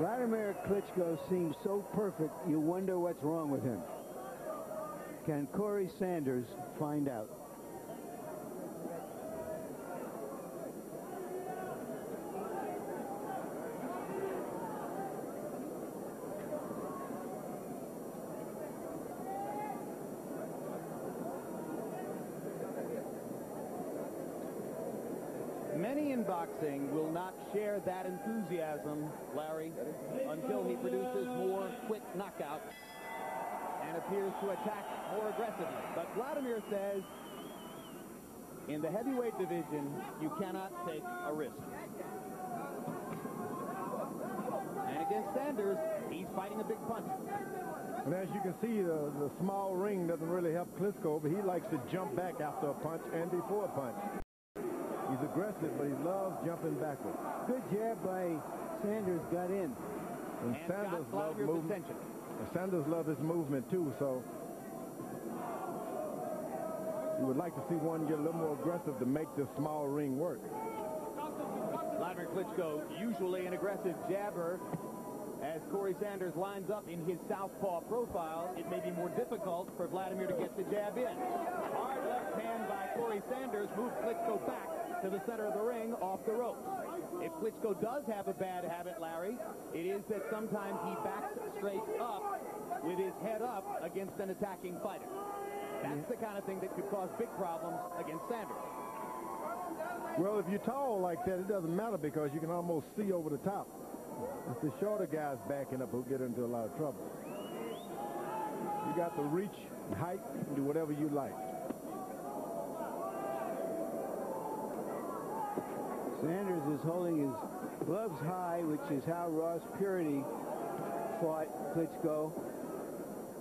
Wladimir Klitschko seems so perfect, you wonder what's wrong with him. Can Corrie Sanders find out? Many in boxing will not share that enthusiasm, Larry, until he produces more quick knockouts and appears to attack more aggressively. But Wladimir says, in the heavyweight division, you cannot take a risk. And against Sanders, he's fighting a big punch. And as you can see, the small ring doesn't really help Klitschko, but he likes to jump back after a punch and before a punch. He's aggressive, but he loves jumping backwards. Good jab by Sanders, got in. And Sanders loves movement. Sanders loves his movement, too, so you would like to see one get a little more aggressive to make this small ring work. Wladimir Klitschko, usually an aggressive jabber. As Corrie Sanders lines up in his southpaw profile, it may be more difficult for Wladimir to get the jab in. Hard left hand by Corrie Sanders moves Klitschko back to the center of the ring off the ropes. If Klitschko does have a bad habit, Larry, it is that sometimes he backs straight up with his head up against an attacking fighter. That's the kind of thing that could cause big problems against Sanders. Well, if you're tall like that, it doesn't matter because you can almost see over the top. It's the shorter guys backing up who get into a lot of trouble. You got the reach and height and do whatever you like. Sanders is holding his gloves high, which is how Ross Purity fought Klitschko.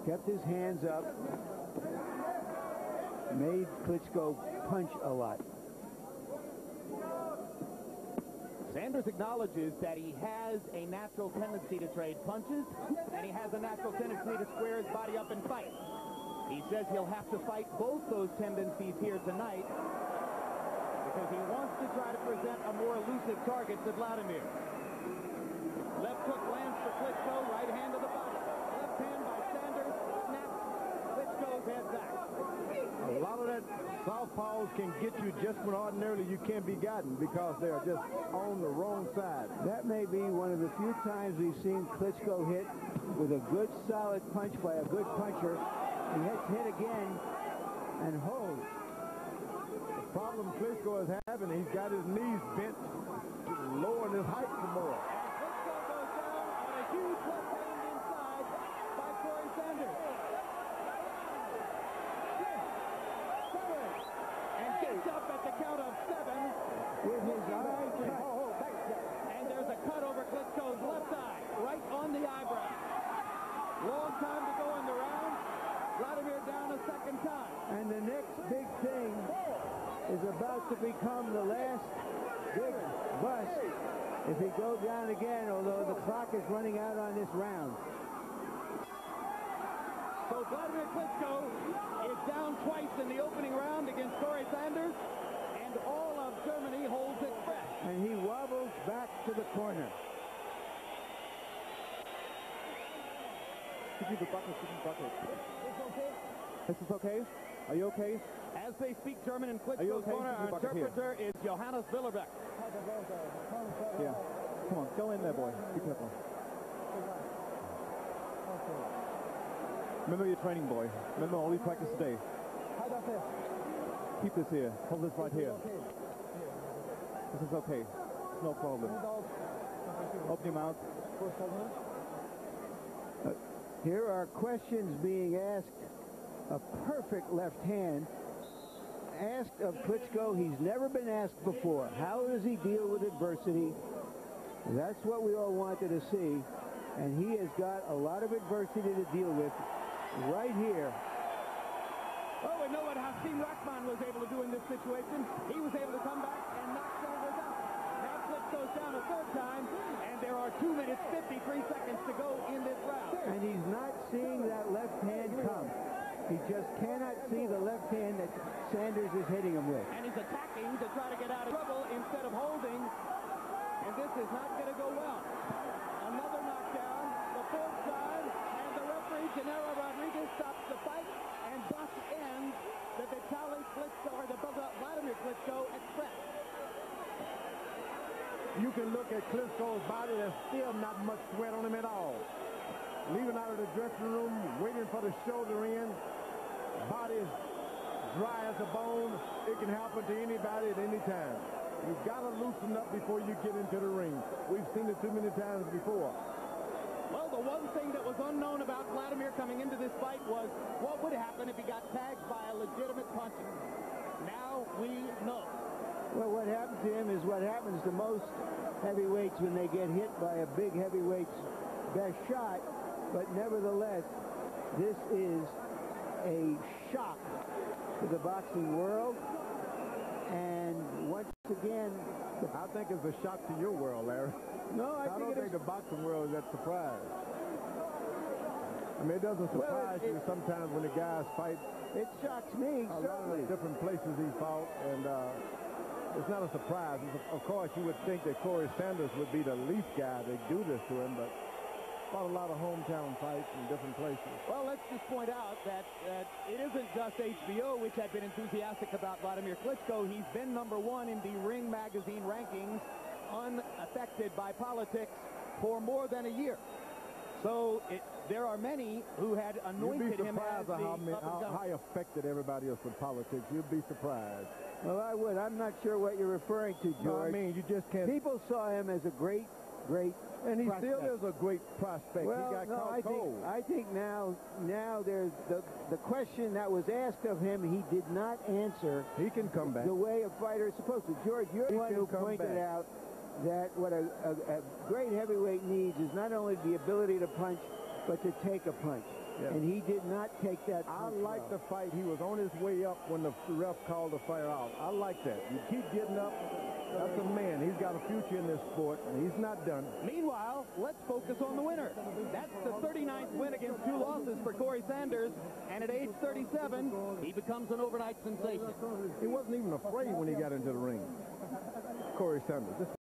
Kept his hands up. Made Klitschko punch a lot. Sanders acknowledges that he has a natural tendency to trade punches, and he has a natural tendency to square his body up and fight. He says he'll have to fight both those tendencies here tonight because he wants to try to present a more elusive target to Wladimir. Left hook lands for Klitschko, right hand to the body. Left hand by Sanders, snaps Klitschko's head back. A lot of that southpaws can get you just when ordinarily you can't be gotten because they're just on the wrong side. That may be one of the few times we've seen Klitschko hit with a good solid punch by a good puncher. He gets hit again and holds. The problem Klitschko is having, he's got his knees bent to lower his height some more. And Klitschko goes down on a huge left hand inside by Corrie Sanders. And gets up at the count of 7 with his eyes. And there's a cut over Klitschko's left eye, right on the eyebrow. Long time to go in the round. Wladimir down a second time. And the next big thing is about to become the last big bust if he goes down again, although the clock is running out on this round. So Wladimir Klitschko is down twice in the opening round against Corrie Sanders, and all of Germany holds its breath. And he wobbles back to the corner. This is okay? Are you okay? As they speak German in Klitschko's corner, our interpreter is Johannes Willerbeck. Yeah. Come on, go in there, boy. Be careful. Remember your training, boy. Remember all you practiced today. Keep this here. Hold this right here. This is okay. No problem. Open your mouth. Here are questions being asked. A perfect left hand asked of Klitschko. He's never been asked before. How does he deal with adversity? That's what we all wanted to see. And he has got a lot of adversity to deal with right here. Oh, we know what Hasim Rahman was able to do in this situation. He was able to come back and knock Sanders out. Now Klitschko's down a third time, and there are 2 minutes, 53 seconds to go in this round. And he's not seeing that left hand come. He just cannot see the left hand that Sanders is hitting him with. And he's attacking to try to get out of trouble instead of holding. And this is not going to go well. Another knock. look at Klitschko's body, there's still not much sweat on him at all. Leaving out of the dressing room, waiting for the shoulder in. Body is dry as a bone. It can happen to anybody at any time. You've got to loosen up before you get into the ring. We've seen it too many times before. Well, the one thing that was unknown about Wladimir coming into this fight was what would happen if he got tagged by a legitimate puncher. Now we know. Well, what happens to him is what happens to most heavyweights when they get hit by a big heavyweight's best shot. But nevertheless, this is a shock to the boxing world. And once again, I think it's a shock to your world, Larry. No, I don't think the boxing world is that surprised. I mean, it doesn't surprise you sometimes when the guys fight. It shocks me, a lot of the different places he fought, and it's not a surprise. Of course, you would think that Corrie Sanders would be the least guy to do this to him, but fought a lot of hometown fights in different places. Well, let's just point out that it isn't just HBO which had been enthusiastic about Wladimir Klitschko. He's been #1 in the Ring magazine rankings, unaffected by politics, for more than a year. So there are many who had anointed him as the how affected everybody is with politics. You'd be surprised. Well, I would. I'm not sure what you're referring to, George. No, I mean, you just can't. People saw him as a great and he prospect. still is a great prospect. Well, he got caught cold. I think now there's the question that was asked of him, he did not answer. He can come back the way a fighter is supposed to. George, you're the one who pointed out that what a great heavyweight needs is not only the ability to punch, but to take a punch. Yes. And he did not take that punch. I like the fight. He was on his way up when the ref called the fire out. I like that. You keep getting up. That's a man. He's got a future in this sport, and he's not done. Meanwhile, let's focus on the winner. That's the 39th win against 2 losses for Corrie Sanders, and at age 37, he becomes an overnight sensation. He wasn't even afraid when he got into the ring. Corrie Sanders. Just